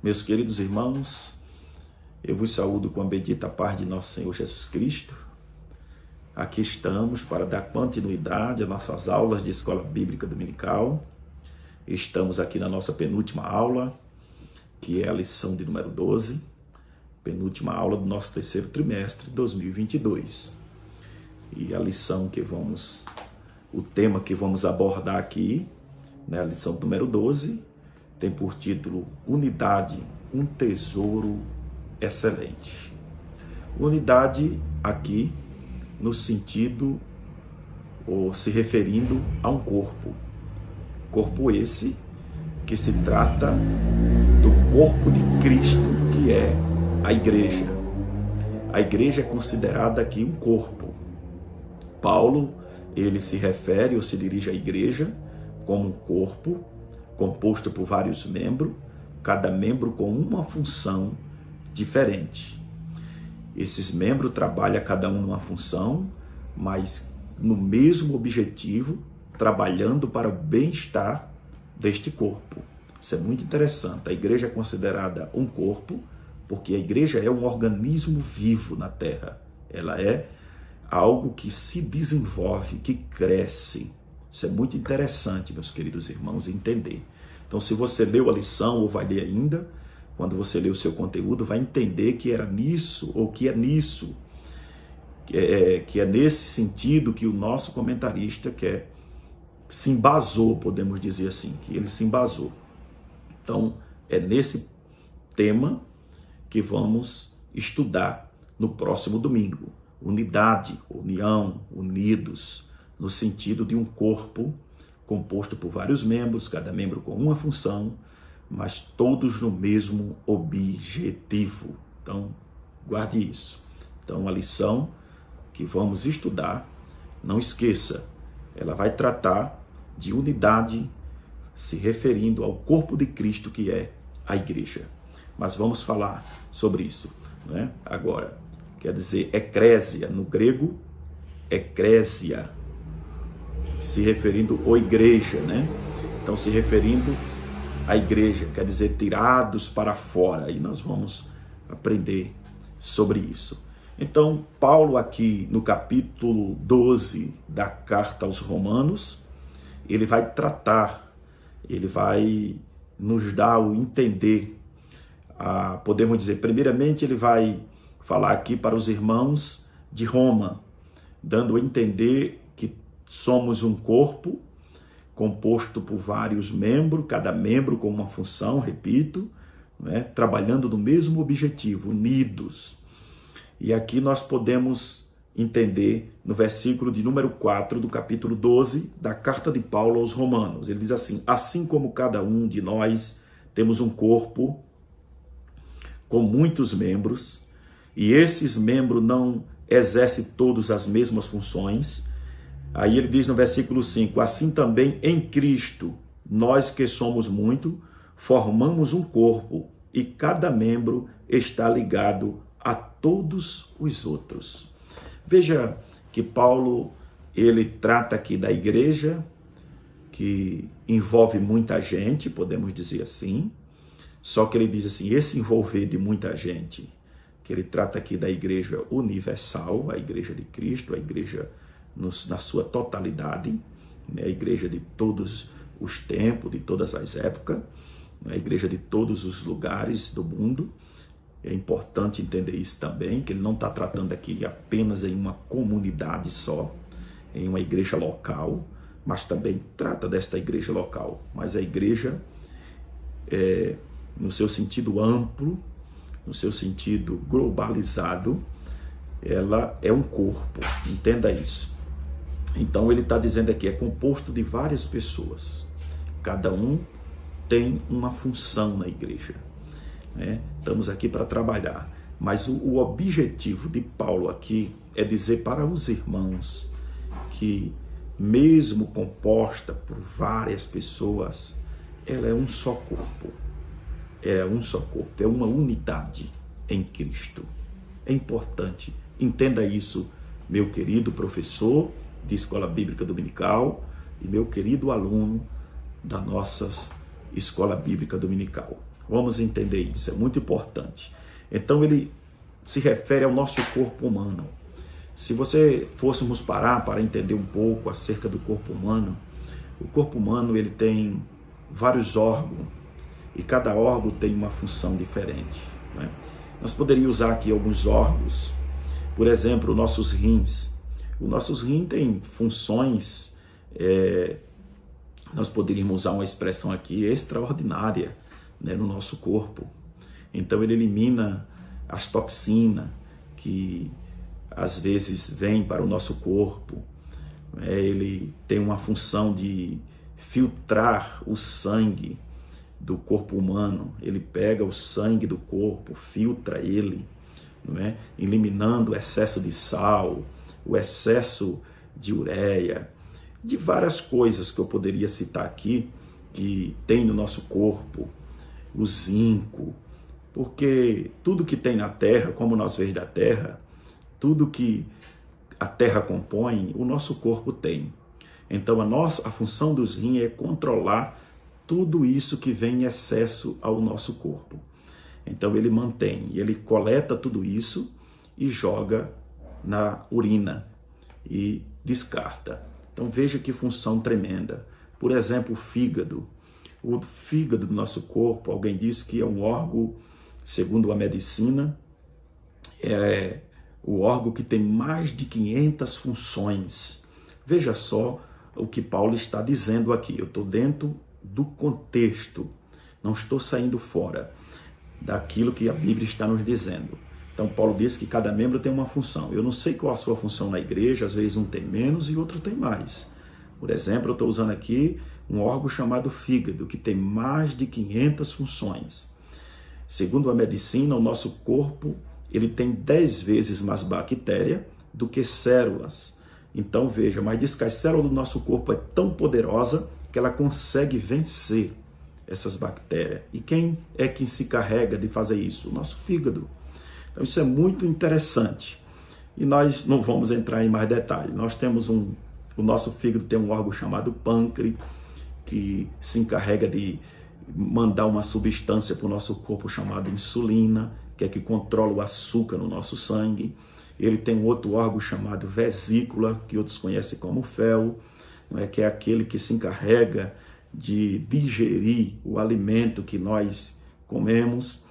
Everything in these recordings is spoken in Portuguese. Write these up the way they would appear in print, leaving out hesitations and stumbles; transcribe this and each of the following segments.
Meus queridos irmãos, eu vos saúdo com a bendita paz de nosso Senhor Jesus Cristo. Aqui estamos para dar continuidade às nossas aulas de Escola Bíblica Dominical. Estamos aqui na nossa penúltima aula, que é a lição de número 12, penúltima aula do nosso terceiro trimestre de 2022. E a lição o tema que vamos abordar aqui, a lição número 12, tem por título Unidade, um tesouro excelente. Unidade aqui no sentido, ou se referindo a um corpo. Corpo esse que se trata do corpo de Cristo, que é a igreja. A igreja é considerada aqui um corpo. Paulo, ele se refere ou se dirige à igreja como um corpo, composto por vários membros, cada membro com uma função diferente. Esses membros trabalham cada um numa função, mas no mesmo objetivo, trabalhando para o bem-estar deste corpo. Isso é muito interessante. A igreja é considerada um corpo, porque a igreja é um organismo vivo na terra. Ela é algo que se desenvolve, que cresce. Isso é muito interessante, meus queridos irmãos, entender. Então, se você leu a lição ou vai ler ainda, quando você lê o seu conteúdo, vai entender que era nisso, ou que é nisso, que é nesse sentido que o nosso comentarista se embasou, podemos dizer assim, que ele se embasou. Então, é nesse tema que vamos estudar no próximo domingo. Unidade, união, unidos, no sentido de um corpo composto por vários membros, cada membro com uma função, mas todos no mesmo objetivo. Então, guarde isso. Então, a lição que vamos estudar, não esqueça, ela vai tratar de unidade, se referindo ao corpo de Cristo, que é a igreja. Mas vamos falar sobre isso, né? Agora, quer dizer, eclésia, no grego, eclésia, se referindo à igreja, né? Então, se referindo à igreja, quer dizer, tirados para fora. E nós vamos aprender sobre isso. Então, Paulo aqui no capítulo 12 da carta aos Romanos, ele vai tratar, ele vai nos dar o entender, podemos dizer, primeiramente ele vai falar aqui para os irmãos de Roma, dando a entender que somos um corpo composto por vários membros, cada membro com uma função, repito, né, trabalhando no mesmo objetivo, unidos. E aqui nós podemos entender no versículo de número 4 do capítulo 12 da carta de Paulo aos Romanos. Ele diz assim: assim como cada um de nós temos um corpo com muitos membros, e esses membros não exercem todos as mesmas funções. Aí ele diz no versículo 5, assim também em Cristo, nós que somos muito, formamos um corpo e cada membro está ligado a todos os outros. Veja que Paulo, ele trata aqui da igreja, que envolve muita gente, podemos dizer assim, só que ele diz assim, esse envolver de muita gente, que ele trata aqui da igreja universal, a igreja de Cristo, a igreja na sua totalidade, né? A igreja de todos os tempos, de todas as épocas, né? A igreja de todos os lugares do mundo. É importante entender isso também, que ele não está tratando aqui apenas em uma comunidade só, em uma igreja local, mas também trata desta igreja local. Mas a igreja, no seu sentido amplo, no seu sentido globalizado, ela é um corpo, entenda isso. Então ele está dizendo aqui, é composto de várias pessoas, cada um tem uma função na igreja, né? Estamos aqui para trabalhar, mas o objetivo de Paulo aqui é dizer para os irmãos que mesmo composta por várias pessoas, ela é um só corpo, é uma unidade em Cristo. É importante, entenda isso, meu querido professor de Escola Bíblica Dominical e meu querido aluno da nossa Escola Bíblica Dominical. Vamos entender isso, é muito importante. Então ele se refere ao nosso corpo humano. Se você fôssemos parar para entender um pouco acerca do corpo humano, o corpo humano ele tem vários órgãos e cada órgão tem uma função diferente, né? Nós poderíamos usar aqui alguns órgãos, por exemplo, nossos rins. Os nossos rins têm funções, nós poderíamos usar uma expressão aqui extraordinária, né, no nosso corpo. Então ele elimina as toxinas que às vezes vêm para o nosso corpo. Ele tem uma função de filtrar o sangue do corpo humano. Ele pega o sangue do corpo, filtra ele, não é? Eliminando o excesso de sal, o excesso de ureia, de várias coisas que eu poderia citar aqui, que tem no nosso corpo, o zinco, porque tudo que tem na terra, como nós vemos da terra, tudo que a terra compõe, o nosso corpo tem. Então a função dos rins é controlar tudo isso que vem em excesso ao nosso corpo. Então ele mantém, ele coleta tudo isso e joga na urina e descarta. Então veja que função tremenda. Por exemplo, o fígado. O fígado do nosso corpo, alguém diz que é um órgão, segundo a medicina, é o órgão que tem mais de 500 funções. Veja só o que Paulo está dizendo aqui. Eu estou dentro do contexto, não estou saindo fora daquilo que a Bíblia está nos dizendo. Então Paulo diz que cada membro tem uma função. Eu não sei qual a sua função na igreja, às vezes um tem menos e outro tem mais. Por exemplo, eu estou usando aqui um órgão chamado fígado, que tem mais de 500 funções. Segundo a medicina, o nosso corpo ele tem 10 vezes mais bactéria do que células. Então veja, mas diz que a célula do nosso corpo é tão poderosa que ela consegue vencer essas bactérias. E quem é que se encarrega de fazer isso? O nosso fígado. Então isso é muito interessante. E nós não vamos entrar em mais detalhes. Nós temos o nosso fígado tem um órgão chamado pâncreas, que se encarrega de mandar uma substância para o nosso corpo chamada insulina, que é que controla o açúcar no nosso sangue. Ele tem um outro órgão chamado vesícula, que outros conhecem como fel, não é? Que é aquele que se encarrega de digerir o alimento que nós comemos,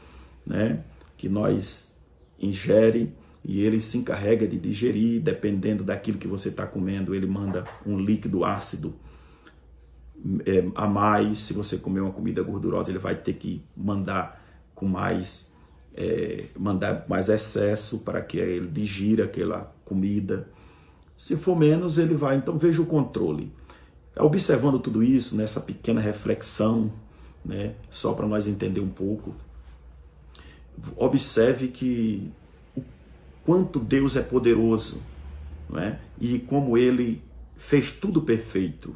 né? Que nós ingere, e ele se encarrega de digerir, dependendo daquilo que você está comendo, ele manda um líquido ácido a mais. Se você comer uma comida gordurosa, ele vai ter que mandar com mais excesso para que ele digira aquela comida. Se for menos, ele vai. Então veja o controle. Observando tudo isso, nessa pequena reflexão, né, só para nós entender um pouco, observe que o quanto Deus é poderoso, não é? E como Ele fez tudo perfeito,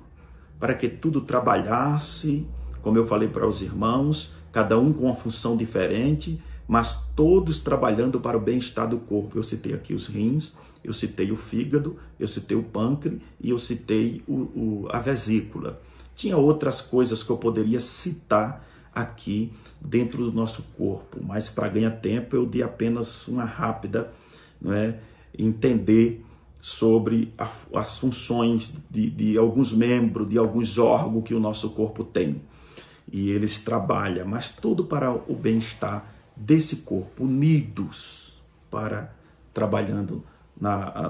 para que tudo trabalhasse, como eu falei para os irmãos, cada um com uma função diferente, mas todos trabalhando para o bem-estar do corpo. Eu citei aqui os rins, eu citei o fígado, eu citei o pâncreas e eu citei a vesícula. Tinha outras coisas que eu poderia citar aqui dentro do nosso corpo, mas para ganhar tempo eu dei apenas uma rápida, não é, entender sobre as funções de alguns membros, de alguns órgãos que o nosso corpo tem. E eles trabalham, mas tudo para o bem-estar desse corpo, unidos para trabalhando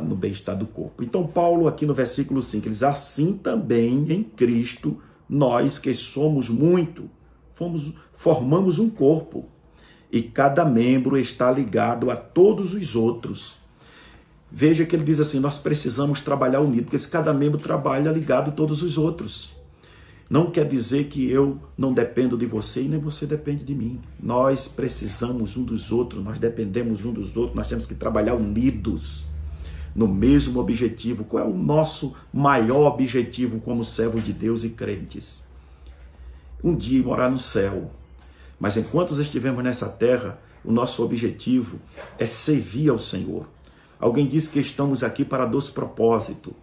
no bem-estar do corpo. Então Paulo aqui no versículo 5, ele diz, assim também em Cristo, nós que somos muito, formamos um corpo, e cada membro está ligado a todos os outros. Veja que ele diz assim, nós precisamos trabalhar unido, porque se cada membro trabalha ligado a todos os outros. Não quer dizer que eu não dependo de você e nem você depende de mim. Nós precisamos um dos outros, nós dependemos um dos outros, nós temos que trabalhar unidos no mesmo objetivo. Qual é o nosso maior objetivo como servos de Deus e crentes? Um dia morar no céu. Mas enquanto estivermos nessa terra, o nosso objetivo é servir ao Senhor. Alguém diz que estamos aqui para 2 propósitos: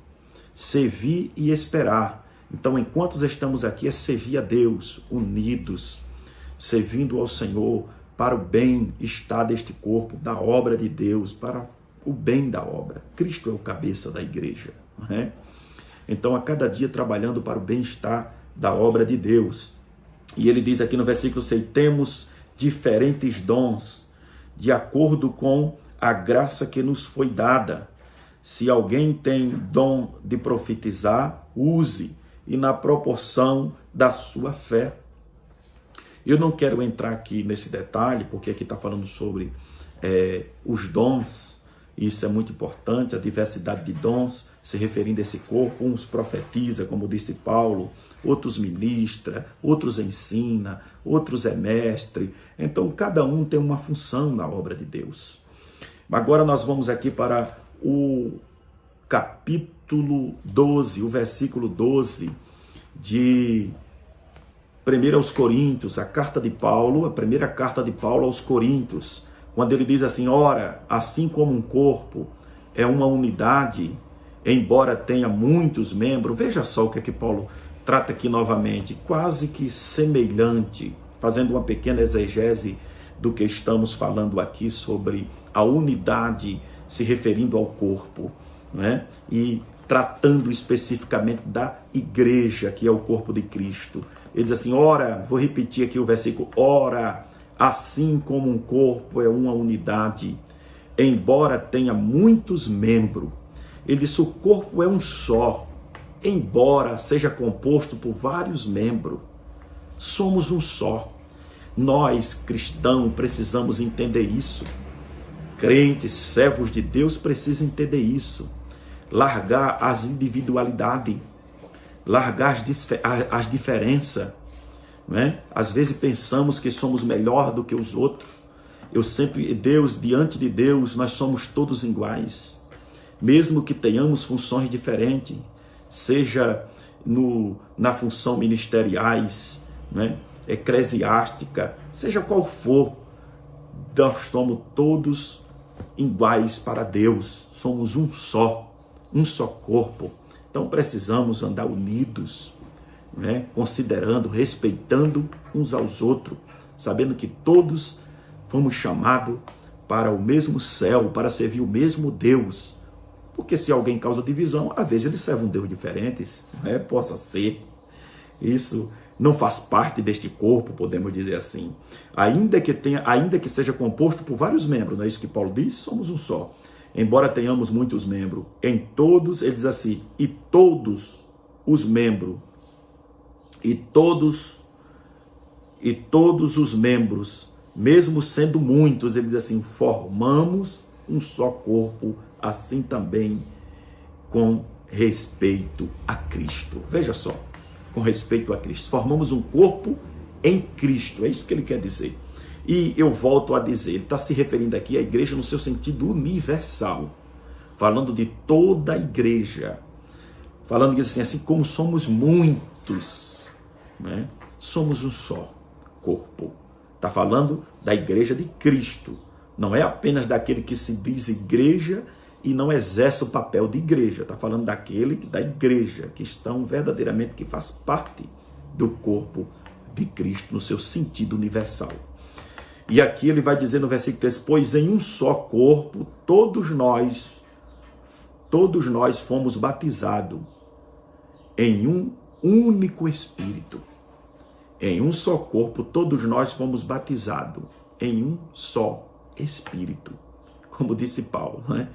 servir e esperar. Então, enquanto estamos aqui, é servir a Deus, unidos, servindo ao Senhor para o bem-estar deste corpo, da obra de Deus, para o bem da obra. Cristo é o cabeça da igreja, não é? Então, a cada dia trabalhando para o bem-estar da obra de Deus. E ele diz aqui no versículo 6, temos diferentes dons, de acordo com a graça que nos foi dada. Se alguém tem dom de profetizar, use, e na proporção da sua fé. Eu não quero entrar aqui nesse detalhe, porque aqui está falando sobre os dons. Isso é muito importante, a diversidade de dons, se referindo a esse corpo. Uns profetiza, como disse Paulo, outros ministra, outros ensina, outros é mestre. Então, cada um tem uma função na obra de Deus. Agora nós vamos aqui para o capítulo 12, o versículo 12 de 1 aos Coríntios, a carta de Paulo, a primeira carta de Paulo aos Coríntios, quando ele diz assim, ora, assim como um corpo é uma unidade, embora tenha muitos membros, veja só o que é que Paulo trata aqui novamente, quase que semelhante, fazendo uma pequena exegese do que estamos falando aqui sobre a unidade, se referindo ao corpo, né? E tratando especificamente da igreja, que é o corpo de Cristo. Ele diz assim, ora, vou repetir aqui o versículo, ora, assim como um corpo é uma unidade, embora tenha muitos membros. Ele diz, o corpo é um só, embora seja composto por vários membros. Somos um só. Nós, cristãos, precisamos entender isso. Crentes, servos de Deus, precisam entender isso. Largar as individualidades, largar as diferenças, né? Às vezes pensamos que somos melhor do que os outros. Diante de Deus, nós somos todos iguais. Mesmo que tenhamos funções diferentes, seja na função ministeriais, né? Eclesiástica, seja qual for, nós somos todos iguais para Deus. Somos um só corpo. Então precisamos andar unidos, né? Considerando, respeitando uns aos outros, sabendo que todos fomos chamados para o mesmo céu, para servir o mesmo Deus. Porque se alguém causa divisão, às vezes ele serve um Deus diferente, né? Possa ser. Isso não faz parte deste corpo, podemos dizer assim. Ainda que seja composto por vários membros, não é isso que Paulo diz? Somos um só. Embora tenhamos muitos membros, em todos, ele diz assim, e todos os membros, e todos os membros, mesmo sendo muitos, ele diz assim, formamos um só corpo, assim também com respeito a Cristo. Veja só, com respeito a Cristo. Formamos um corpo em Cristo, é isso que ele quer dizer. E eu volto a dizer, ele está se referindo aqui à igreja no seu sentido universal, falando de toda a igreja, falando assim como somos muitos, né? Somos um só corpo. Está falando da igreja de Cristo, não é apenas daquele que se diz igreja e não exerce o papel de igreja, está falando da igreja, que estão verdadeiramente, que faz parte do corpo de Cristo no seu sentido universal. E aqui ele vai dizer no versículo 3, pois em um só corpo, todos nós fomos batizados em um único Espírito. Em um só corpo, todos nós fomos batizados em um só Espírito. Como disse Paulo, né?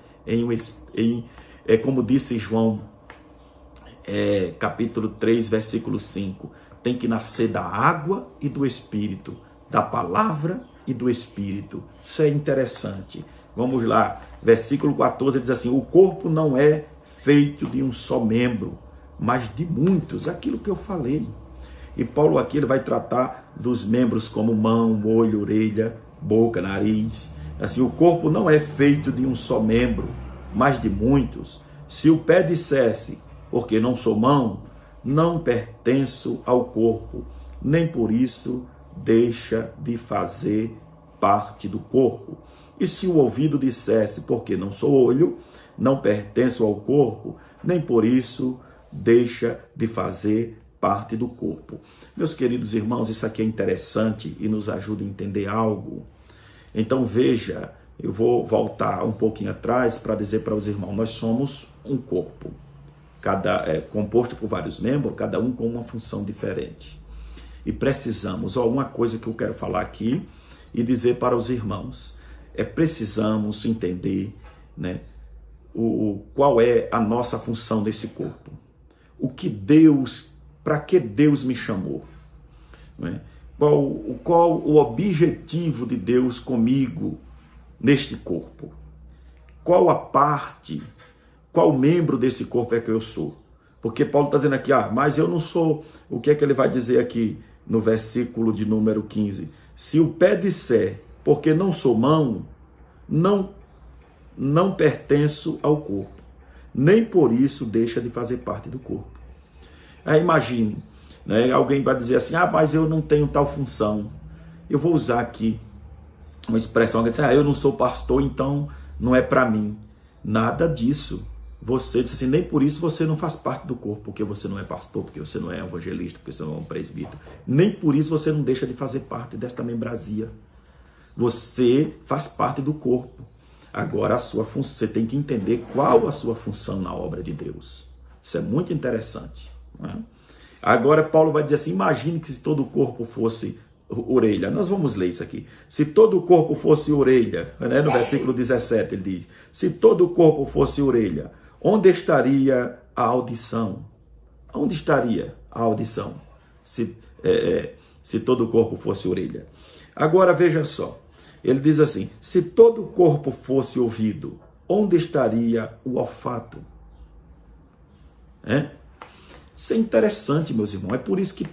Como disse João, capítulo 3, versículo 5, tem que nascer da água e do Espírito, da palavra e do Espírito. Isso é interessante. Vamos lá, versículo 14, ele diz assim, o corpo não é feito de um só membro, mas de muitos, aquilo que eu falei. E Paulo aqui ele vai tratar dos membros como mão, olho, orelha, boca, nariz. Assim, o corpo não é feito de um só membro, mas de muitos. Se o pé dissesse, porque não sou mão, não pertenço ao corpo, nem por isso deixa de fazer parte do corpo. E se o ouvido dissesse, porque não sou olho, não pertenço ao corpo, nem por isso deixa de fazer parte do corpo. Meus queridos irmãos, isso aqui é interessante e nos ajuda a entender algo. Então veja, eu vou voltar um pouquinho atrás para dizer para os irmãos, nós somos um corpo, composto por vários membros, cada um com uma função diferente. E precisamos, uma coisa que eu quero falar aqui e dizer para os irmãos, precisamos entender, né, qual é a nossa função nesse corpo. Para que Deus me chamou? Né? Qual o objetivo de Deus comigo neste corpo? Qual membro desse corpo é que eu sou? Porque Paulo está dizendo aqui, mas eu não sou, o que é que ele vai dizer aqui no versículo de número 15? Se o pé disser, porque não sou mão, não pertenço ao corpo, nem por isso deixa de fazer parte do corpo. Imagine, né, alguém vai dizer assim, mas eu não tenho tal função. Eu vou usar aqui uma expressão que diz, eu não sou pastor, então não é para mim. Nada disso. Você disse assim, nem por isso você não faz parte do corpo, porque você não é pastor, porque você não é evangelista, porque você não é um presbítero. Nem por isso você não deixa de fazer parte desta membrazia. Você faz parte do corpo. Agora, você tem que entender qual a sua função na obra de Deus. Isso é muito interessante. Né? Agora, Paulo vai dizer assim, imagine que se todo o corpo fosse orelha. Nós vamos ler isso aqui. Se todo o corpo fosse orelha, né? No versículo 17 ele diz, se todo o corpo fosse orelha, onde estaria a audição? Onde estaria a audição? Se todo o corpo fosse orelha. Agora veja só. Ele diz assim, se todo o corpo fosse ouvido, onde estaria o olfato? Isso é interessante, meus irmãos. É por isso que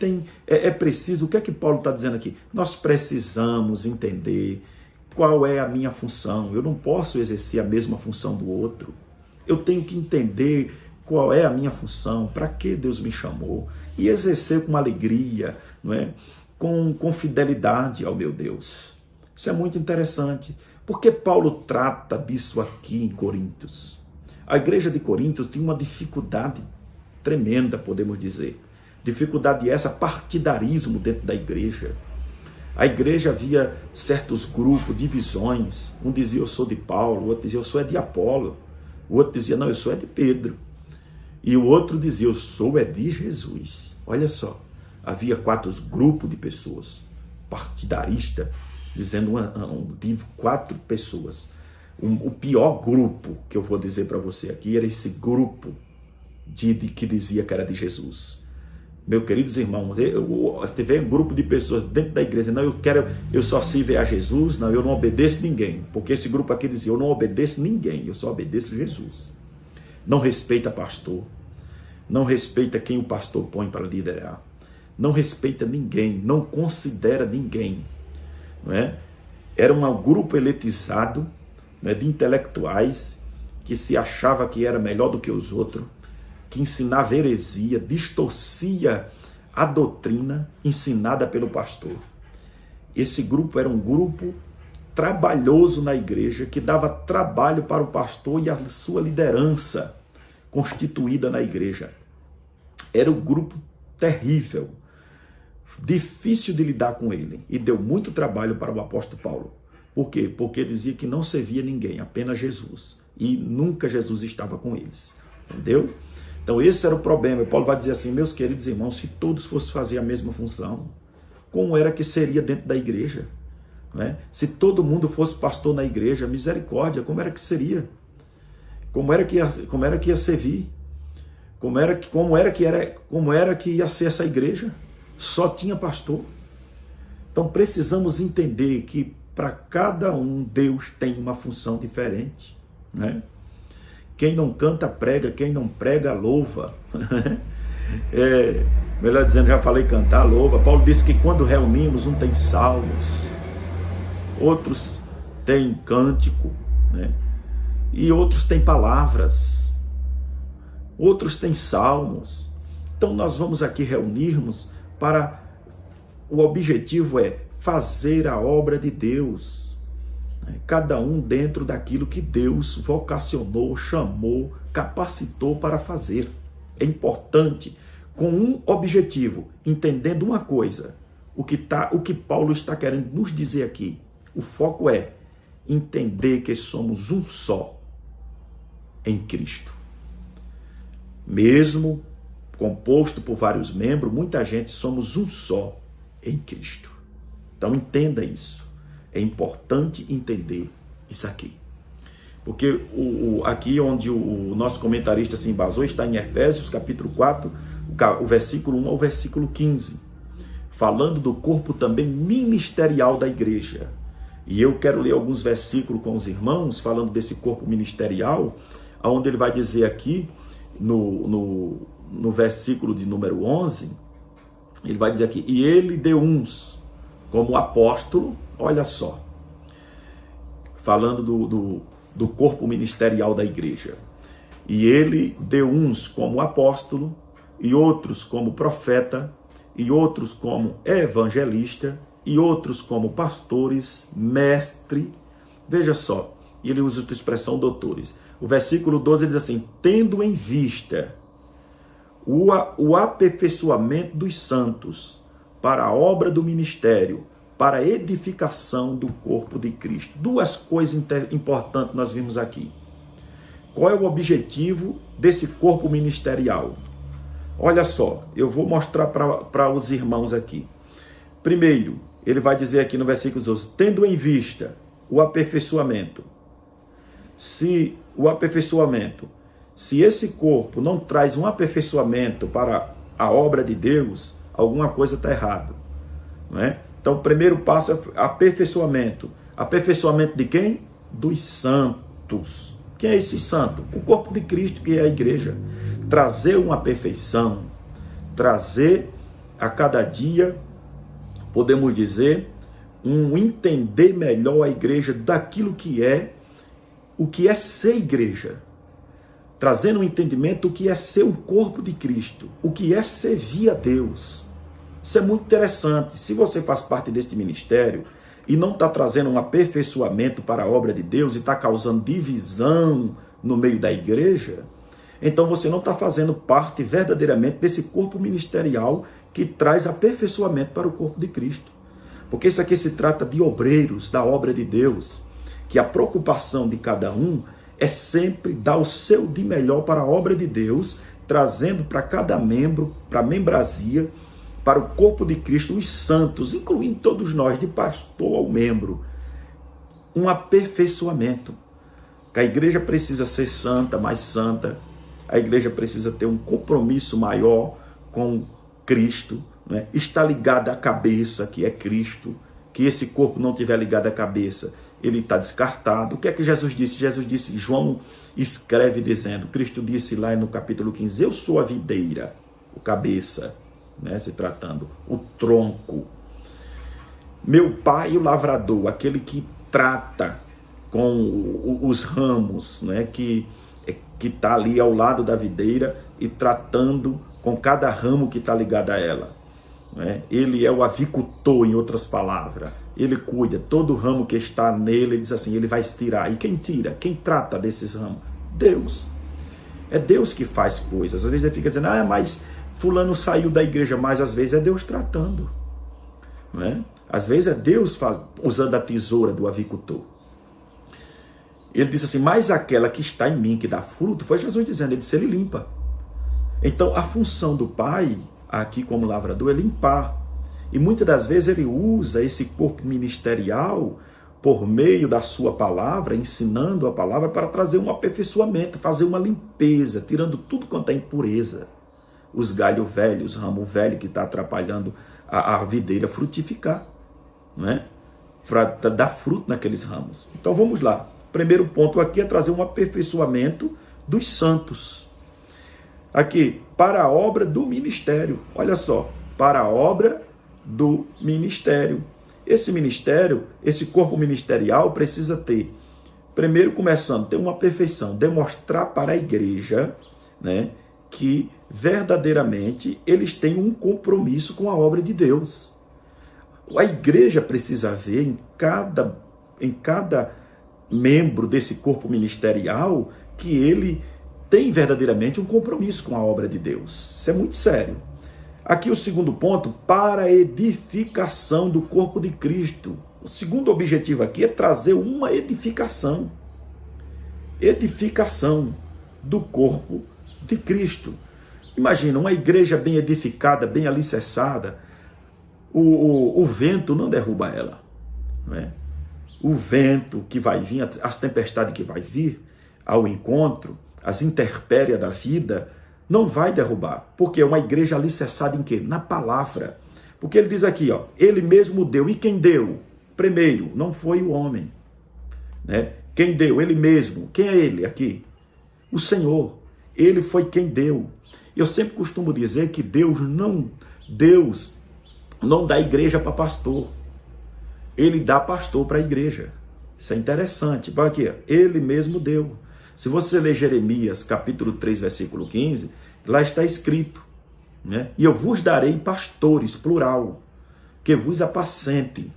é preciso, o que é que Paulo está dizendo aqui? Nós precisamos entender qual é a minha função. Eu não posso exercer a mesma função do outro. Eu tenho que entender qual é a minha função, para que Deus me chamou, e exercer com alegria, não é? Com fidelidade ao meu Deus. Isso é muito interessante. Porque Paulo trata disso aqui em Coríntios? A igreja de Coríntios tinha uma dificuldade tremenda, podemos dizer. Dificuldade essa, partidarismo dentro da igreja. A igreja havia certos grupos, divisões. Um dizia, eu sou de Paulo, o outro dizia, eu sou de Apolo. O outro dizia, não, eu sou de Pedro. E o outro dizia, eu sou de Jesus. Olha só, havia 4 grupos de pessoas, partidarista, dizendo 4 pessoas. O pior grupo que eu vou dizer para você aqui era esse grupo que dizia que era de Jesus. Meus queridos irmãos, teve um grupo de pessoas dentro da igreja, não, eu só sirvo a Jesus, não, eu não obedeço ninguém, porque esse grupo aqui dizia, eu não obedeço ninguém, eu só obedeço Jesus. Não respeita pastor, não respeita quem o pastor põe para liderar, não respeita ninguém, não considera ninguém, não é? Era um grupo elitizado, não é, de intelectuais que se achava que era melhor do que os outros, que ensinava heresia, distorcia a doutrina ensinada pelo pastor. Esse grupo era um grupo trabalhoso na igreja, que dava trabalho para o pastor e a sua liderança constituída na igreja. Era um grupo terrível, difícil de lidar com ele, e deu muito trabalho para o apóstolo Paulo. Por quê? Porque dizia que não servia ninguém, apenas Jesus, e nunca Jesus estava com eles. Entendeu? Então esse era o problema. Paulo vai dizer assim, meus queridos irmãos, se todos fossem fazer a mesma função, como era que seria dentro da igreja? Não é? Se todo mundo fosse pastor na igreja, misericórdia, como era que seria? Como era que ia servir? Como era que ia ser essa igreja? Só tinha pastor. Então precisamos entender que para cada um Deus tem uma função diferente, né? Quem não canta, prega. Quem não prega, louva. Melhor dizendo, já falei cantar, louva. Paulo disse que quando reunimos, um tem salmos, outros têm cântico, né? E outros têm palavras, outros têm salmos. Então nós vamos aqui reunirmos para... O objetivo é fazer a obra de Deus. Cada um dentro daquilo que Deus vocacionou, chamou, capacitou para fazer. É importante com um objetivo, entendendo uma coisa, o que Paulo está querendo nos dizer aqui. O foco é entender que somos um só em Cristo. Mesmo composto por vários membros, muita gente somos um só em Cristo. Então entenda isso. É importante entender isso aqui. Porque aqui onde o nosso comentarista se embasou está em Efésios capítulo 4, o versículo 1 ao versículo 15, falando do corpo também ministerial da igreja. E eu quero ler alguns versículos com os irmãos, falando desse corpo ministerial, onde ele vai dizer aqui, no versículo de número 11, ele vai dizer aqui, e ele deu uns como apóstolo, olha só, falando do corpo ministerial da igreja. E ele deu uns como apóstolo, e outros como profeta, e outros como evangelista, e outros como pastores, mestre. Veja só, e ele usa a expressão doutores. O versículo 12 ele diz assim, tendo em vista o aperfeiçoamento dos santos para a obra do ministério, para a edificação do corpo de Cristo. Duas coisas importantes nós vimos aqui. Qual é o objetivo desse corpo ministerial? Olha só, eu vou mostrar para os irmãos aqui. Primeiro, ele vai dizer aqui no versículo 12, tendo em vista o aperfeiçoamento. Se esse corpo não traz um aperfeiçoamento para a obra de Deus, alguma coisa está errada, não é? Então, o primeiro passo é aperfeiçoamento. Aperfeiçoamento de quem? Dos santos. Quem é esse santo? O corpo de Cristo, que é a igreja. Trazer uma perfeição, trazer a cada dia, podemos dizer, um entender melhor a igreja daquilo que é, o que é ser igreja. Trazendo um entendimento do que é ser o corpo de Cristo, o que é servir a Deus. Isso é muito interessante. Se você faz parte deste ministério e não está trazendo um aperfeiçoamento para a obra de Deus e está causando divisão no meio da igreja, então você não está fazendo parte verdadeiramente desse corpo ministerial que traz aperfeiçoamento para o corpo de Cristo. Porque isso aqui se trata de obreiros da obra de Deus, que a preocupação de cada um é sempre dar o seu de melhor para a obra de Deus, trazendo para cada membro, para a membrazia, para o corpo de Cristo, os santos, incluindo todos nós, de pastor ao membro, um aperfeiçoamento. Que a igreja precisa ser santa, mais santa, a igreja precisa ter um compromisso maior com Cristo, né? Está ligada à cabeça, que é Cristo, que esse corpo não estiver ligado à cabeça, ele está descartado. O que é que Jesus disse? Jesus disse, João escreve dizendo, Cristo disse lá no capítulo 15, eu sou a videira, o cabeça, né, se tratando, o tronco. Meu pai, o lavrador, aquele que trata com os ramos, né, que está ali ao lado da videira e tratando com cada ramo que está ligado a ela. Né? Ele é o avicultor, em outras palavras. Ele cuida, todo ramo que está nele, ele diz assim, ele vai tirar. E quem tira? Quem trata desses ramos? Deus. É Deus que faz coisas. Às vezes ele fica dizendo, mas fulano saiu da igreja, mas às vezes é Deus tratando. Né? Às vezes é Deus usando a tesoura do avicultor. Ele disse assim, mas aquela que está em mim, que dá fruto, foi Jesus dizendo, ele disse, ele limpa. Então a função do Pai, aqui como lavrador, é limpar. E muitas das vezes ele usa esse corpo ministerial por meio da sua palavra, ensinando a palavra para trazer um aperfeiçoamento, fazer uma limpeza, tirando tudo quanto é impureza. Os galhos velhos, os ramos velhos que está atrapalhando a videira frutificar, né? Para dar fruto naqueles ramos. Então vamos lá. Primeiro ponto aqui é trazer um aperfeiçoamento dos santos. Aqui, para a obra do ministério. Olha só, para a obra do ministério. Esse ministério, esse corpo ministerial precisa ter, primeiro começando, ter uma perfeição, demonstrar para a igreja, né, que verdadeiramente eles têm um compromisso com a obra de Deus. A igreja precisa ver em cada membro desse corpo ministerial que ele tem verdadeiramente um compromisso com a obra de Deus. Isso é muito sério. Aqui o segundo ponto, para a edificação do corpo de Cristo. O segundo objetivo aqui é trazer uma edificação. Edificação do corpo de Cristo. Imagina, uma igreja bem edificada, bem alicerçada, o vento não derruba ela. Não é? O vento que vai vir, as tempestades que vai vir ao encontro, as intempéries da vida, não vai derrubar. Porque é uma igreja alicerçada em quê? Na palavra. Porque ele diz aqui, ó, ele mesmo deu. E quem deu? Primeiro, não foi o homem. Né? Quem deu? Ele mesmo. Quem é ele aqui? O Senhor. Ele foi quem deu. Eu sempre costumo dizer que Deus não dá igreja para pastor. Ele dá pastor para a igreja. Isso é interessante. Olha aqui, ele mesmo deu. Se você ler Jeremias, capítulo 3, versículo 15, lá está escrito, né? E eu vos darei pastores, plural, que vos apacentem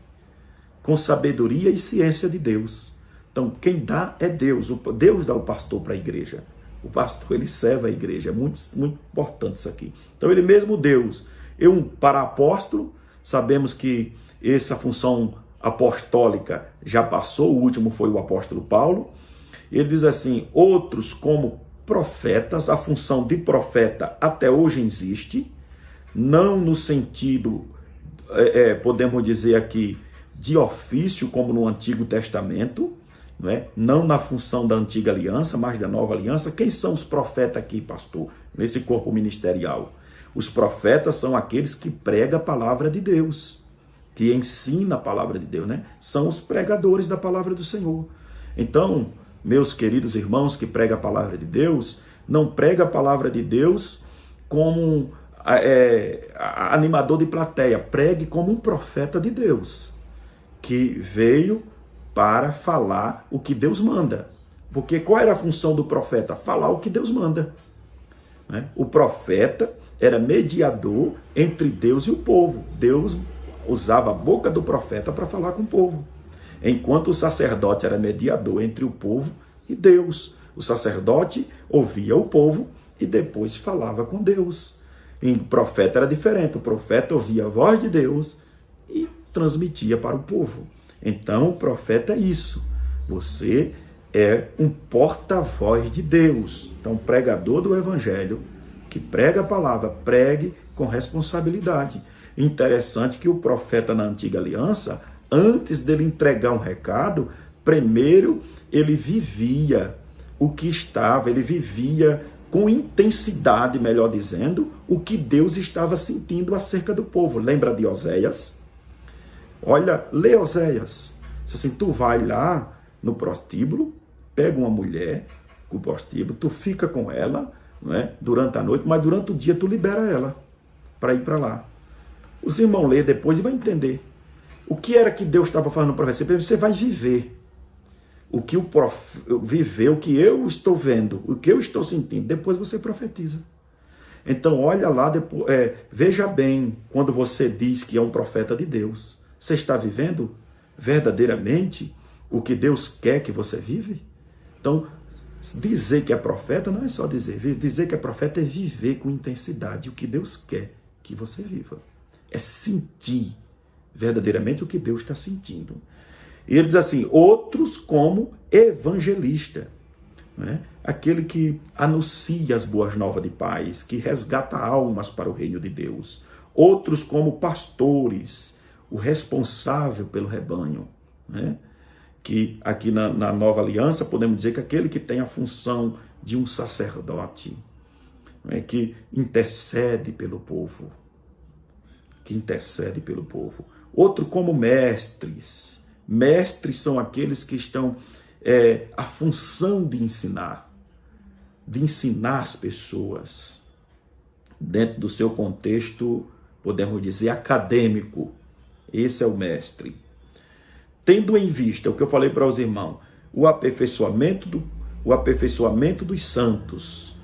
com sabedoria e ciência de Deus. Então, quem dá é Deus. Deus dá o pastor para a igreja. O pastor, ele serve a igreja. É muito, muito importante isso aqui. Então, ele mesmo Deus. Para apóstolo, sabemos que essa função apostólica já passou. O último foi o apóstolo Paulo. Ele diz assim, outros como profetas, a função de profeta até hoje existe, não no sentido, podemos dizer aqui, de ofício, como no Antigo Testamento, não na função da Antiga Aliança, mas da Nova Aliança. Quem são os profetas aqui, pastor, nesse corpo ministerial? Os profetas são aqueles que pregam a palavra de Deus, que ensina a palavra de Deus, né? São os pregadores da palavra do Senhor. Então, meus queridos irmãos que pregam a palavra de Deus, não prega a palavra de Deus como animador de plateia, pregue como um profeta de Deus, que veio para falar o que Deus manda. Porque qual era a função do profeta? Falar o que Deus manda. Né? O profeta era mediador entre Deus e o povo. Deus usava a boca do profeta para falar com o povo. Enquanto o sacerdote era mediador entre o povo e Deus. O sacerdote ouvia o povo e depois falava com Deus. E o profeta era diferente. O profeta ouvia a voz de Deus e transmitia para o povo. Então, o profeta é isso. Você é um porta-voz de Deus. Então, pregador do evangelho, que prega a palavra, pregue com responsabilidade. Interessante que o profeta na Antiga Aliança, antes dele entregar um recado, primeiro ele vivia o que estava, ele vivia com intensidade, melhor dizendo, o que Deus estava sentindo acerca do povo. Lembra de Oséias? Olha, lê Oséias. Diz assim, tu vai lá no prostíbulo, pega uma mulher com o prostíbulo, tu fica com ela, não é, durante a noite, mas durante o dia tu libera ela para ir para lá. Os irmãos lê depois e vai entender. O que era que Deus estava falando para você? Você vai viver. O que viver, o que eu estou vendo, o que eu estou sentindo, depois você profetiza. Então olha lá, depois, veja bem, quando você diz que é um profeta de Deus, você está vivendo verdadeiramente o que Deus quer que você vive? Então, dizer que é profeta não é só dizer. Dizer que é profeta é viver com intensidade o que Deus quer que você viva. É sentir verdadeiramente o que Deus está sentindo. E ele diz assim, outros como evangelista, né? Aquele que anuncia as boas novas de paz, que resgata almas para o reino de Deus. Outros como pastores, o responsável pelo rebanho, né? Que aqui na Nova Aliança podemos dizer que aquele que tem a função de um sacerdote, né? Que intercede pelo povo. Que intercede pelo povo. Outro como mestres. Mestres são aqueles que estão a função de ensinar as pessoas dentro do seu contexto, podemos dizer, acadêmico. Esse é o mestre. Tendo em vista o que eu falei para os irmãos, o aperfeiçoamento dos santos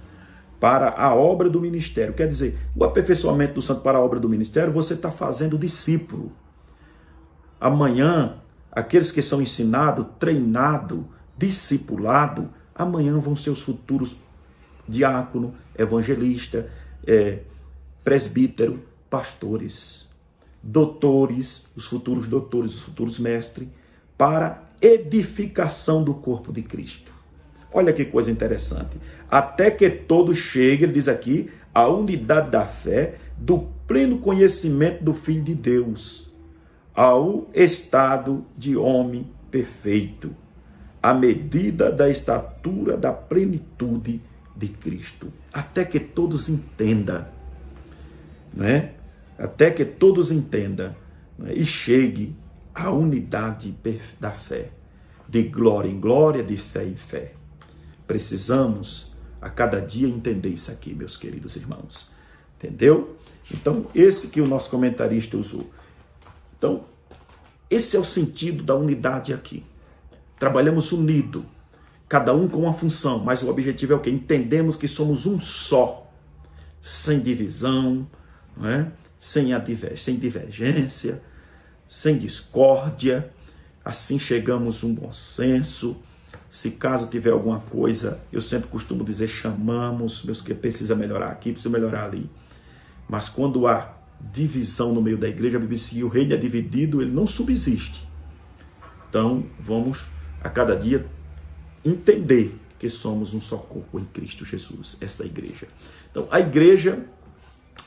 para a obra do ministério. Quer dizer, o aperfeiçoamento do santo para a obra do ministério, você está fazendo discípulo. Amanhã, aqueles que são ensinados, treinados, discipulados, amanhã vão ser os futuros diácono, evangelista, presbítero, pastores, doutores, os futuros mestres, para edificação do corpo de Cristo. Olha que coisa interessante. Até que todos cheguem, ele diz aqui, à unidade da fé, do pleno conhecimento do Filho de Deus, ao estado de homem perfeito, à medida da estatura da plenitude de Cristo. Até que todos entendam, né? Até que todos entendam, né? E chegue à unidade da fé, de glória em glória, de fé em fé. Precisamos a cada dia entender isso aqui, meus queridos irmãos. Entendeu? Então, esse que o nosso comentarista usou. Então, esse é o sentido da unidade aqui. Trabalhamos unido, cada um com uma função, mas o objetivo é o quê? Entendemos que somos um só, sem divisão, não é? Sem divergência, sem discórdia. Assim chegamos a um bom senso. Se caso tiver alguma coisa, eu sempre costumo dizer, chamamos, meus que precisa melhorar aqui, precisa melhorar ali. Mas quando há divisão no meio da igreja, a Bíblia diz que o reino é dividido, ele não subsiste. Então, vamos a cada dia entender que somos um só corpo em Cristo Jesus, esta igreja. Então, a igreja,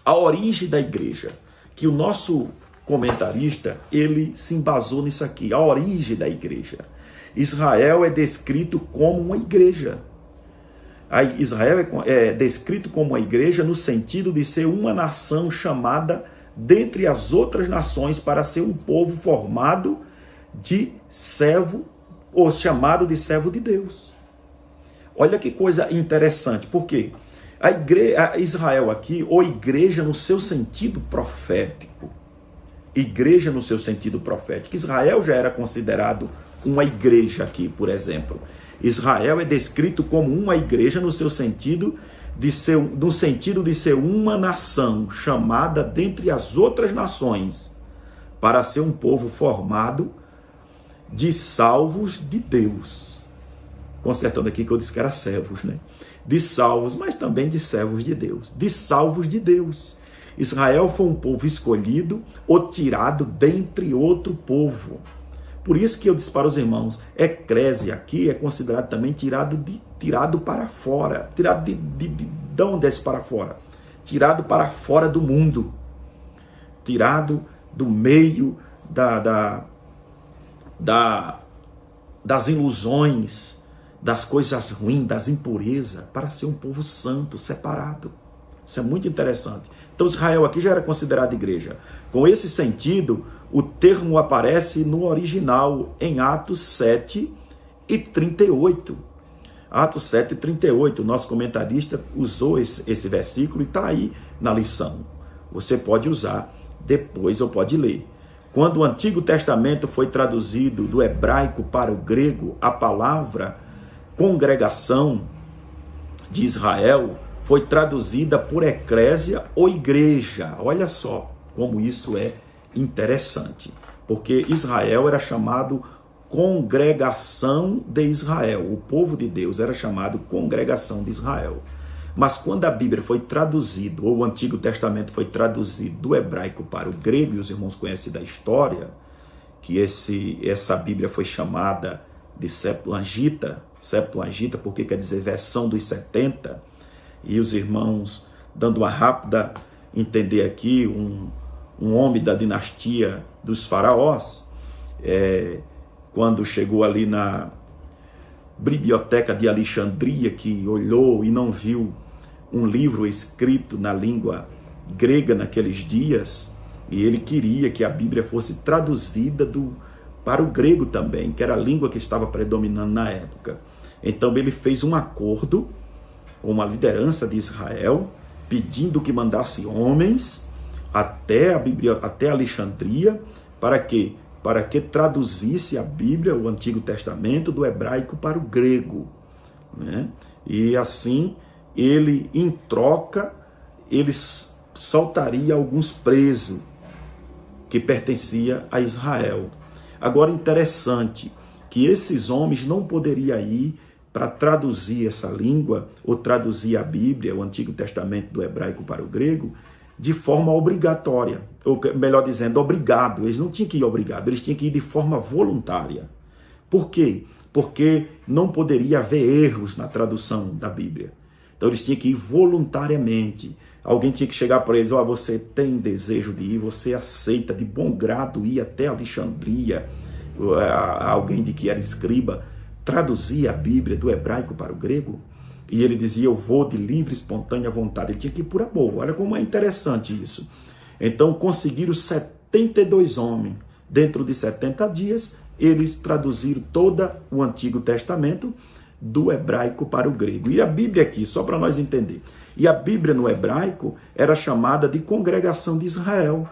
a origem da igreja, que o nosso comentarista, ele se embasou nisso aqui, a origem da igreja. Israel é descrito como uma igreja. Israel é descrito como uma igreja no sentido de ser uma nação chamada dentre as outras nações para ser um povo formado de servo, ou chamado de servo de Deus. Olha que coisa interessante, porque a Israel aqui, ou igreja no seu sentido profético, igreja no seu sentido profético, Israel já era considerado uma igreja aqui, por exemplo. Israel é descrito como uma igreja no seu sentido de ser uma nação chamada dentre as outras nações para ser um povo formado de salvos de Deus. Consertando aqui que eu disse que era servos, né? De salvos, mas também de servos de Deus. De salvos de Deus. Israel foi um povo escolhido ou tirado dentre outro povo. Por isso que eu disse para os irmãos, eclésia aqui é considerado também tirado para fora. Tirado de onde é esse para fora? Tirado para fora do mundo. Tirado do meio das ilusões, das coisas ruins, das impurezas, para ser um povo santo, separado. Isso é muito interessante. Então Israel aqui já era considerado igreja. Com esse sentido, o termo aparece no original em Atos 7 e 38. Atos 7 e 38. O nosso comentarista usou esse versículo e está aí na lição. Você pode usar depois ou pode ler. Quando o Antigo Testamento foi traduzido do hebraico para o grego, a palavra congregação de Israel foi traduzida por eclésia ou igreja. Olha só como isso é interessante. Porque Israel era chamado congregação de Israel. O povo de Deus era chamado congregação de Israel. Mas quando a Bíblia foi traduzida, ou o Antigo Testamento foi traduzido do hebraico para o grego, e os irmãos conhecem da história, que essa Bíblia foi chamada de Septuaginta porque quer dizer versão dos 70, e os irmãos, dando uma rápida entender aqui, um homem da dinastia dos faraós, quando chegou ali na biblioteca de Alexandria, que olhou e não viu um livro escrito na língua grega naqueles dias, e ele queria que a Bíblia fosse traduzida para o grego também, que era a língua que estava predominando na época. Então ele fez um acordo com a liderança de Israel, pedindo que mandasse homens até Alexandria, para que traduzisse a Bíblia, o Antigo Testamento, do hebraico para o grego, né? E assim, ele, em troca, ele soltaria alguns presos que pertencia a Israel. Agora, interessante, que esses homens não poderiam ir para traduzir essa língua, ou traduzir a Bíblia, o Antigo Testamento do hebraico para o grego, de forma obrigatória, ou melhor dizendo, obrigado. Eles não tinham que ir obrigado, eles tinham que ir de forma voluntária. Por quê? Porque não poderia haver erros na tradução da Bíblia. Então eles tinham que ir voluntariamente. Alguém tinha que chegar para eles: ó, você tem desejo de ir, você aceita de bom grado ir até Alexandria, alguém de que era escriba, traduzir a Bíblia do hebraico para o grego? E ele dizia: eu vou de livre, espontânea vontade. Ele tinha que ir por amor. Olha como é interessante isso. Então conseguiram 72 homens. Dentro de 70 dias, eles traduziram todo o Antigo Testamento do hebraico para o grego. E a Bíblia aqui, só para nós entender, e a Bíblia no hebraico era chamada de Congregação de Israel.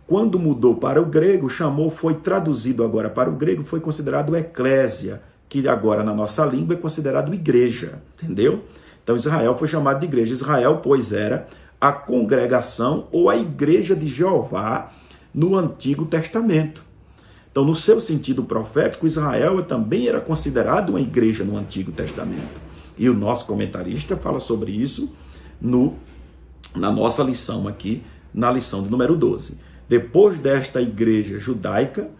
Quando mudou para o grego, foi traduzido agora para o grego, foi considerado eclésia, que agora na nossa língua é considerado igreja, entendeu? Então Israel foi chamado de igreja. Israel, pois, era a congregação ou a igreja de Jeová no Antigo Testamento. Então, no seu sentido profético, Israel também era considerado uma igreja no Antigo Testamento. E o nosso comentarista fala sobre isso na nossa lição aqui, na lição de número 12. Depois desta igreja judaica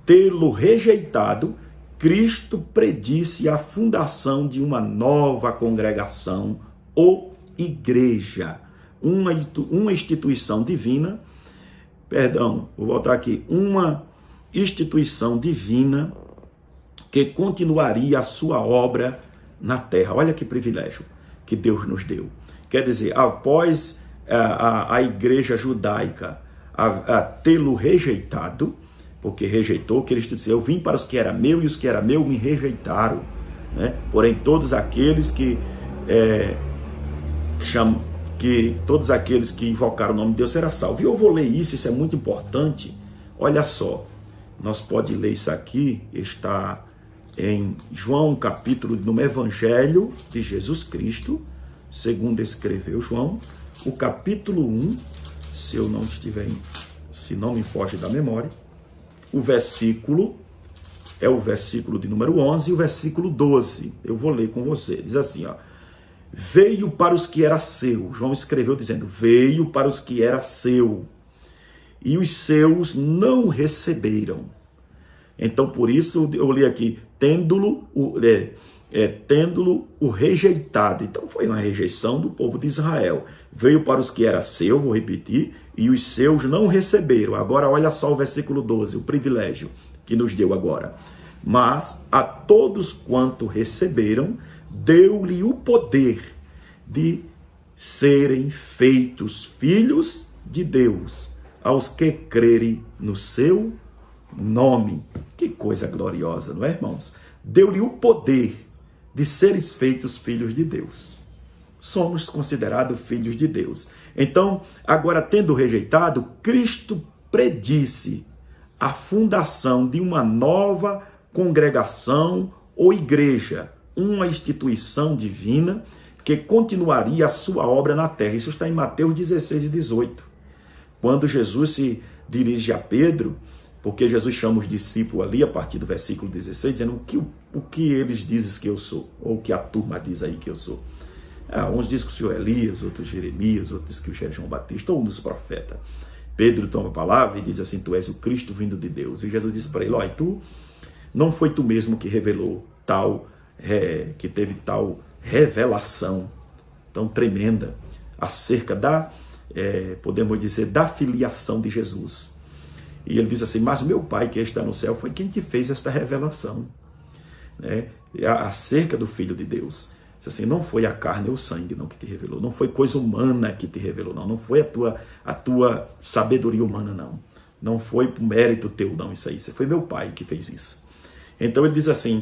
tê-lo rejeitado, Cristo predisse a fundação de uma nova congregação ou igreja, uma instituição divina, vou voltar aqui, uma instituição divina que continuaria a sua obra na terra. Olha que privilégio que Deus nos deu. Quer dizer, após a igreja judaica tê-lo rejeitado, porque rejeitou, que ele disse: eu vim para os que era meu e os que era meu me rejeitaram, né? Porém todos aqueles que todos aqueles que invocaram o nome de Deus serão salvos. E eu vou ler isso é muito importante. Olha só, nós podemos ler isso aqui, está em João, capítulo, no Evangelho de Jesus Cristo, segundo escreveu João, o capítulo 1, se não me foge da memória, o versículo, é o versículo de número 11 e o versículo 12, eu vou ler com você, diz assim, ó: veio para os que era seu, João escreveu dizendo, veio para os que era seu, e os seus não receberam. Então, por isso, eu li aqui, tendo-lo o rejeitado. Então, foi uma rejeição do povo de Israel. Veio para os que era seu, vou repetir, e os seus não receberam. Agora, olha só o versículo 12, o privilégio que nos deu agora. Mas a todos quanto receberam, deu-lhe o poder de serem feitos filhos de Deus, aos que crerem no seu nome. Que coisa gloriosa, não é, irmãos? Deu-lhe o poder de seres feitos filhos de Deus. Somos considerados filhos de Deus. Então, agora tendo rejeitado, Cristo predisse a fundação de uma nova congregação ou igreja, uma instituição divina que continuaria a sua obra na terra. Isso está em Mateus 16 e 18. Quando Jesus se dirige a Pedro, porque Jesus chama os discípulos ali, a partir do versículo 16, dizendo o que eles dizem que eu sou, ou o que a turma diz aí que eu sou. Uns dizem que o senhor é Elias, outros Jeremias, outros que o senhor é João Batista, ou um dos profetas. Pedro toma a palavra e diz assim, tu és o Cristo vindo de Deus. E Jesus disse para ele, olha, não foi tu mesmo que revelou que teve tal revelação tão tremenda acerca podemos dizer, da filiação de Jesus. E ele diz assim, mas meu Pai que está no céu foi quem te fez esta revelação, né, acerca do Filho de Deus. Diz assim, não foi a carne ou o sangue não que te revelou, não foi coisa humana que te revelou, não foi a tua sabedoria humana, não foi por mérito teu, não, isso foi meu Pai que fez isso. Então ele diz assim,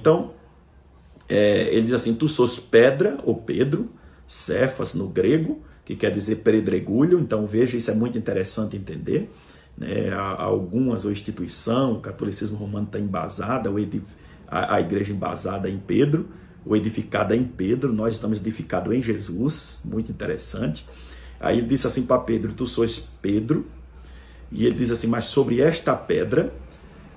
tu sos pedra, ou Pedro, Cefas no grego, que quer dizer pedregulho. Então veja, isso é muito interessante entender, né? Algumas, ou instituição, o catolicismo romano está embasada, a igreja embasada em Pedro, ou edificada em Pedro, nós estamos edificados em Jesus, muito interessante. Aí ele disse assim para Pedro, tu sois Pedro, e ele diz assim, mas sobre esta pedra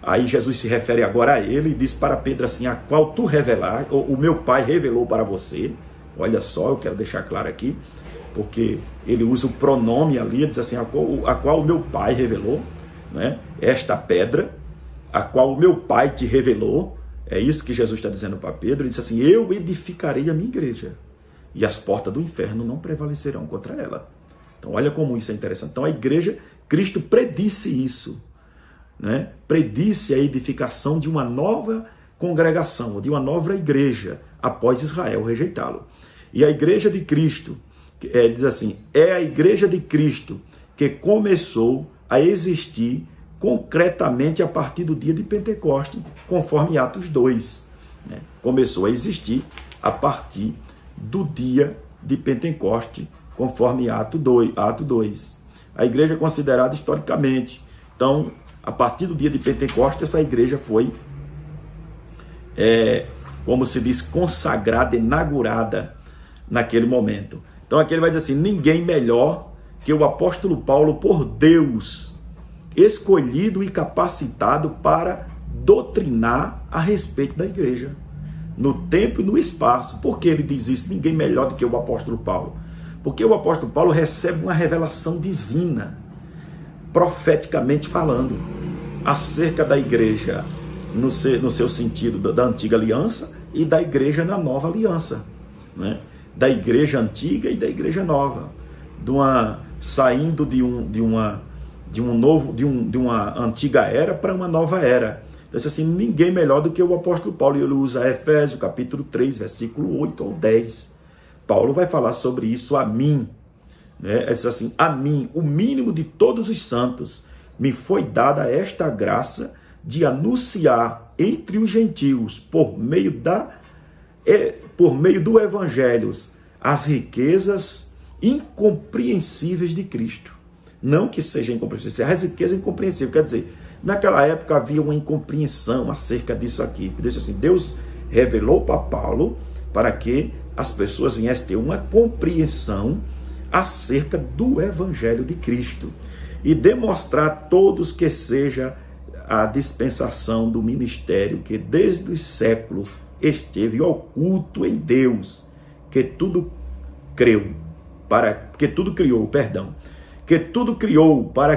Aí Jesus se refere agora a ele e diz para Pedro assim: a qual tu revelaste, o meu Pai revelou para você. Olha só, eu quero deixar claro aqui, porque ele usa o pronome ali, ele diz assim: a qual o meu Pai revelou, né? Esta pedra, a qual o meu Pai te revelou. É isso que Jesus está dizendo para Pedro. Ele diz assim: eu edificarei a minha igreja, e as portas do inferno não prevalecerão contra ela. Então olha como isso é interessante. Então a igreja, Cristo predisse isso, né? Predisse a edificação de uma nova congregação, de uma nova igreja, após Israel rejeitá-lo. E a igreja de Cristo, diz assim, é a igreja de Cristo que começou a existir concretamente a partir do dia de Pentecoste, conforme Atos 2. Né? Começou a existir a partir do dia de Pentecoste, conforme Atos 2. A igreja é considerada historicamente. Então, a partir do dia de Pentecoste, essa igreja foi, como se diz, consagrada, inaugurada naquele momento. Então aqui ele vai dizer assim: ninguém melhor que o apóstolo Paulo, por Deus, escolhido e capacitado para doutrinar a respeito da igreja, no tempo e no espaço. Por que ele diz isso? Ninguém melhor do que o apóstolo Paulo. Porque o apóstolo Paulo recebe uma revelação divina, profeticamente falando, acerca da igreja no seu sentido da antiga aliança e da igreja na nova aliança, né? Da igreja antiga e da igreja nova, saindo de uma antiga era para uma nova era. Então assim, ninguém melhor do que o apóstolo Paulo. Ele usa Efésios capítulo 3, versículo 8 ao 10. Paulo vai falar sobre isso: a mim, né? Ele diz assim: a mim, o mínimo de todos os santos, me foi dada esta graça de anunciar entre os gentios, por meio do evangelho, as riquezas incompreensíveis de Cristo. Não que seja incompreensível, as riquezas incompreensíveis. Quer dizer, naquela época havia uma incompreensão acerca disso aqui. Deus revelou para Paulo para que as pessoas viessem ter uma compreensão acerca do evangelho de Cristo e demonstrar a todos que seja a dispensação do ministério que desde os séculos esteve oculto em Deus, que tudo criou para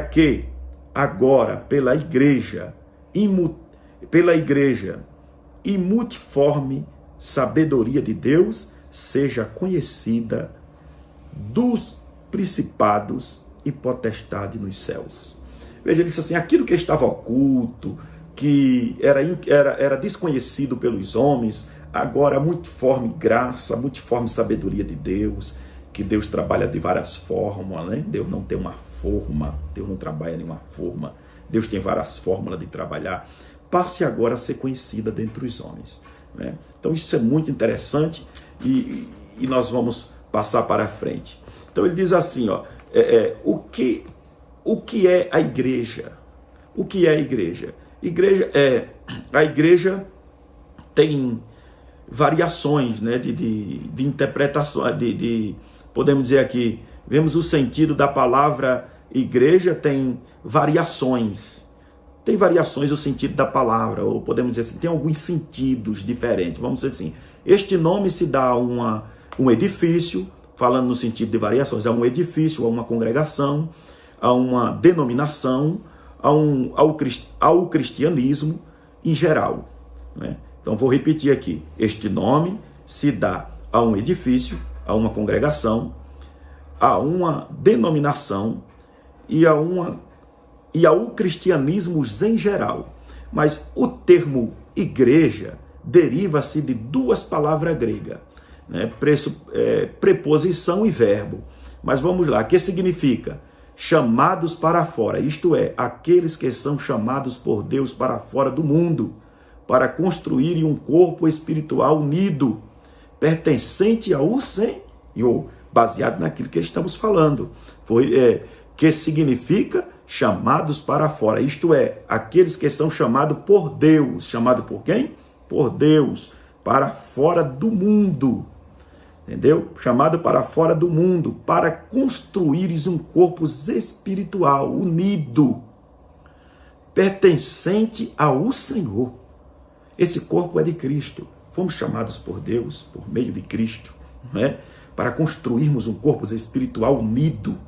que agora pela igreja e multiforme sabedoria de Deus seja conhecida dos principados e potestade nos céus. Veja, ele disse assim: aquilo que estava oculto, que era desconhecido pelos homens, agora a multiforme graça, a multiforme sabedoria de Deus, que Deus trabalha de várias formas, né? Deus não tem uma forma, Deus não trabalha em uma forma, Deus tem várias fórmulas de trabalhar, passe agora a ser conhecida dentre os homens, né? Então isso é muito interessante e nós vamos passar para frente. Então ele diz assim, ó, o que é a igreja? O que é a igreja? A igreja tem variações, né, de interpretação, podemos dizer aqui, vemos o sentido da palavra igreja, tem variações o sentido da palavra, ou podemos dizer assim, tem alguns sentidos diferentes. Vamos dizer assim, este nome se dá a um edifício, falando no sentido de variações, a um edifício, a uma congregação, a uma denominação, ao cristianismo em geral, né? Então vou repetir aqui: este nome se dá a um edifício, a uma congregação, a uma denominação e ao cristianismo em geral. Mas o termo igreja deriva-se de duas palavras gregas, né? Preposição e verbo. Mas vamos lá, que significa? Chamados para fora, isto é, aqueles que são chamados por Deus para fora do mundo, para construírem um corpo espiritual unido, pertencente ao Senhor, baseado naquilo que estamos falando. Que significa chamados para fora, isto é, aqueles que são chamados por Deus. Chamado por quem? Por Deus, para fora do mundo. Entendeu? Chamado para fora do mundo, para construires um corpo espiritual unido, pertencente ao Senhor. Esse corpo é de Cristo. Fomos chamados por Deus, por meio de Cristo, não é? Para construirmos um corpo espiritual unido.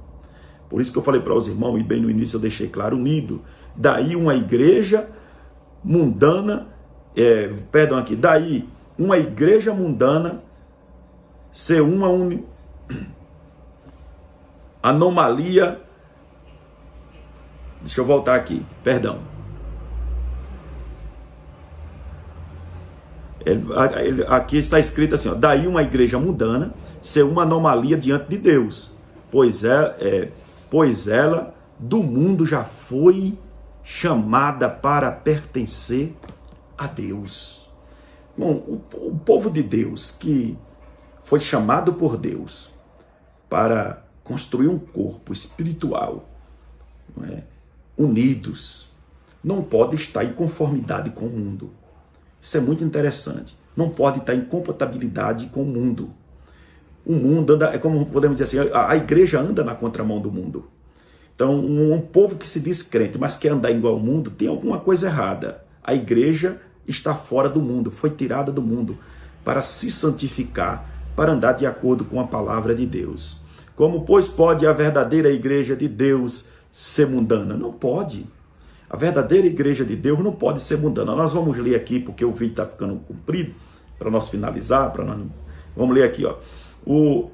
Por isso que eu falei para os irmãos, e bem no início eu deixei claro, unido. Daí uma igreja mundana, daí uma igreja mundana ser uma anomalia. Deixa eu voltar aqui, perdão. Aqui está escrito assim, ó, daí uma igreja mundana ser uma anomalia diante de Deus, pois ela do mundo já foi chamada para pertencer a Deus. Bom, o povo de Deus que foi chamado por Deus para construir um corpo espiritual, não é? Unidos, não pode estar em conformidade com o mundo. Isso é muito interessante. Não pode estar em compatibilidade com o mundo. O mundo anda, é como podemos dizer assim, a igreja anda na contramão do mundo. Então, um povo que se diz crente, mas quer andar igual ao mundo, tem alguma coisa errada. A igreja está fora do mundo, foi tirada do mundo para se santificar, para andar de acordo com a palavra de Deus. Como, pois, pode a verdadeira igreja de Deus ser mundana? Não pode. A verdadeira igreja de Deus não pode ser mundana. Nós vamos ler aqui, porque o vídeo está ficando comprido, para nós finalizar. Vamos ler aqui, ó. O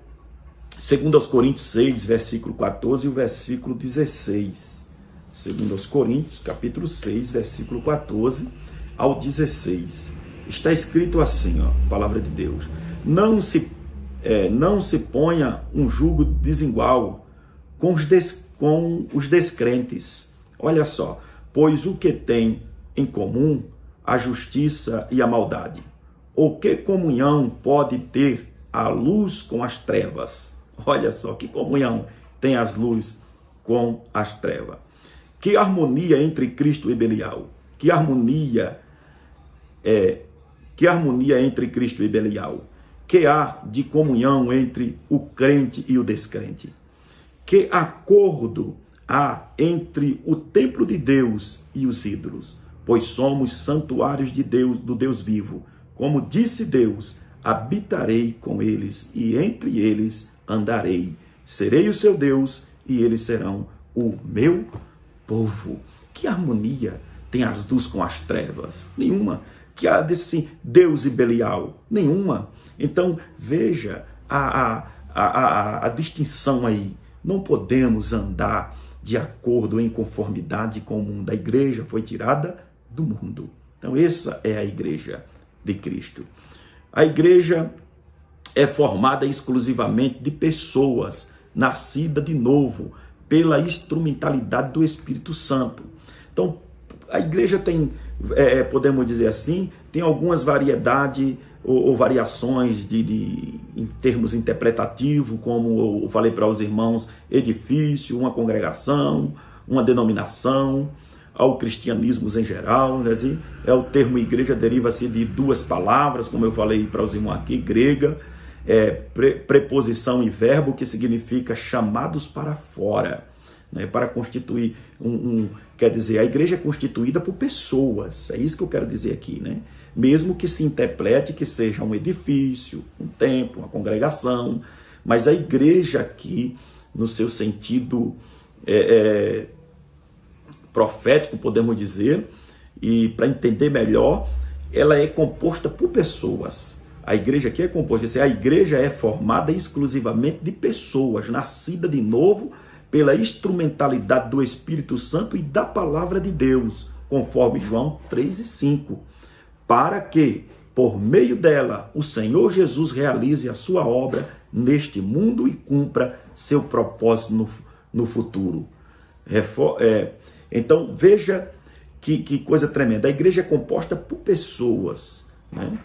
2 Coríntios 6, versículo 14 e o versículo 16. 2 Coríntios, capítulo 6, versículo 14 ao 16. Está escrito assim, ó, palavra de Deus. Não se ponha um jugo desigual com os descrentes. Olha só. Pois o que tem em comum a justiça e a maldade? Ou que comunhão pode ter a luz com as trevas? Olha só, que comunhão tem as luzes com as trevas? Que harmonia entre Cristo e Belial? Que harmonia entre Cristo e Belial? Que há de comunhão entre o crente e o descrente? Que acordo há entre o templo de Deus e os ídolos? Pois somos santuários de Deus, do Deus vivo. Como disse Deus, habitarei com eles e entre eles andarei. Serei o seu Deus e eles serão o meu povo. Que harmonia tem as luzes com as trevas? Nenhuma. Que há assim, Deus e Belial? Nenhuma. Então veja a distinção aí. Não podemos andar de acordo, em conformidade com o mundo. A igreja foi tirada do mundo. Então essa é a igreja de Cristo. A igreja é formada exclusivamente de pessoas nascidas de novo pela instrumentalidade do Espírito Santo. Então a igreja tem, podemos dizer assim, tem algumas variedades ou variações em termos interpretativos, como eu falei para os irmãos, edifício, uma congregação, uma denominação, ao cristianismo em geral, né? Assim, o termo igreja deriva-se de duas palavras, como eu falei para os irmãos aqui, grega, preposição e verbo, que significa chamados para fora, né? Para constituir quer dizer, a igreja é constituída por pessoas, é isso que eu quero dizer aqui, né? Mesmo que se interprete que seja um edifício, um templo, uma congregação, mas a igreja aqui, no seu sentido profético, podemos dizer, e para entender melhor, ela é composta por pessoas. A igreja aqui é composta, a igreja é formada exclusivamente de pessoas, nascidas de novo pela instrumentalidade do Espírito Santo e da palavra de Deus, conforme João 3:5. Para que, por meio dela, o Senhor Jesus realize a sua obra neste mundo e cumpra seu propósito no futuro. Então, veja que coisa tremenda. A igreja é composta por pessoas, né?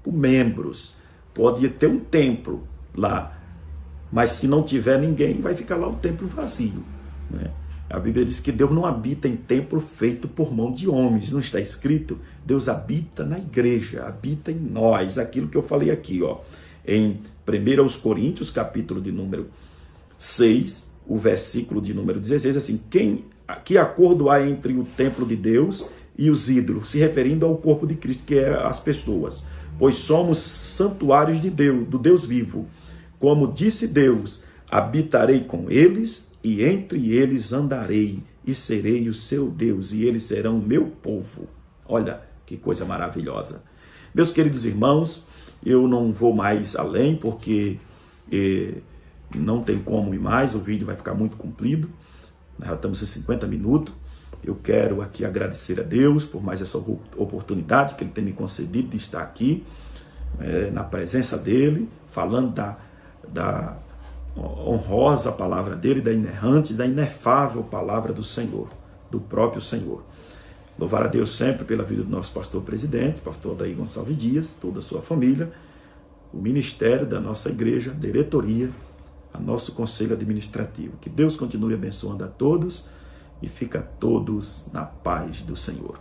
Por membros. Pode ter um templo lá, mas se não tiver ninguém, vai ficar lá o templo vazio, né? A Bíblia diz que Deus não habita em templo feito por mão de homens. Não está escrito? Deus habita na igreja, habita em nós. Aquilo que eu falei aqui, ó, em 1 Coríntios, capítulo de número 6, o versículo de número 16, assim, quem que acordo há entre o templo de Deus e os ídolos, se referindo ao corpo de Cristo, que é as pessoas. Pois somos santuários de Deus, do Deus vivo. Como disse Deus, habitarei com eles e entre eles andarei e serei o seu Deus e eles serão meu povo. Olha que coisa maravilhosa. Meus queridos irmãos, eu não vou mais além porque não tem como ir mais, o vídeo vai ficar muito comprido. Já estamos em 50 minutos. Eu quero aqui agradecer a Deus por mais essa oportunidade que Ele tem me concedido de estar aqui, na presença dEle, falando da honrosa palavra dEle, da inerrante, da inefável palavra do Senhor, do próprio Senhor. Louvar a Deus sempre pela vida do nosso pastor presidente, pastor Daí Gonçalves Dias, toda a sua família, o ministério da nossa igreja, a diretoria, a nosso conselho administrativo. Que Deus continue abençoando a todos e fica todos na paz do Senhor.